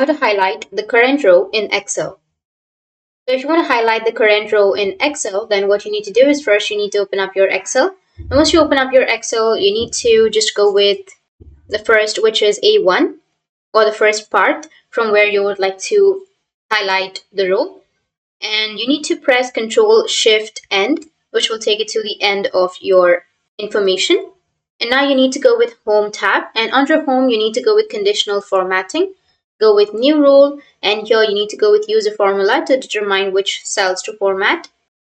how to highlight the current row in Excel. So if you want to highlight the current row in Excel, then what you need to do is first you need to open up your Excel. And once you open up your Excel, you need to just go with the first, which is A1, or the first part from where you would like to highlight the row. And you need to press Ctrl Shift End, which will take it to the end of your information. And now you need to go with Home tab, and under Home you need to go with Conditional Formatting. Go with New Rule, and here you need to go with Use a formula to determine which cells to format,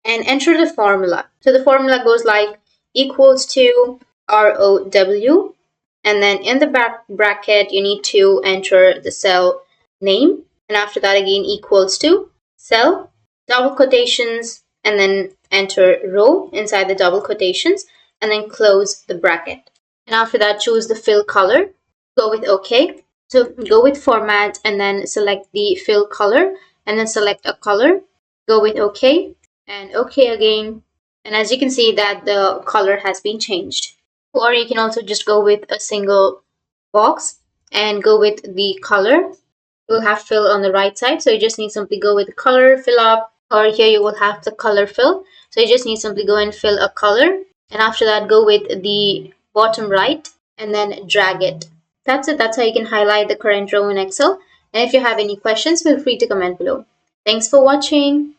and enter the formula. So the formula goes like equals to ROW, and then in the bracket you need to enter the cell name, and after that again equals to cell, double quotations, and then enter row inside the double quotations, and then close the bracket. And after that, choose the fill color, go with OK. So go with format and then select the fill color and then select a color, go with OK and OK again. And as you can see that the color has been changed. Or you can also just go with a single box and go with the color. You'll have fill on the right side. So you just need simply go with the color, fill up, or here you will have the color fill. So you just need simply go and fill a color. And after that, go with the bottom right and then drag it. That's it. That's how you can highlight the current row in Excel. And if you have any questions, feel free to comment below. Thanks for watching.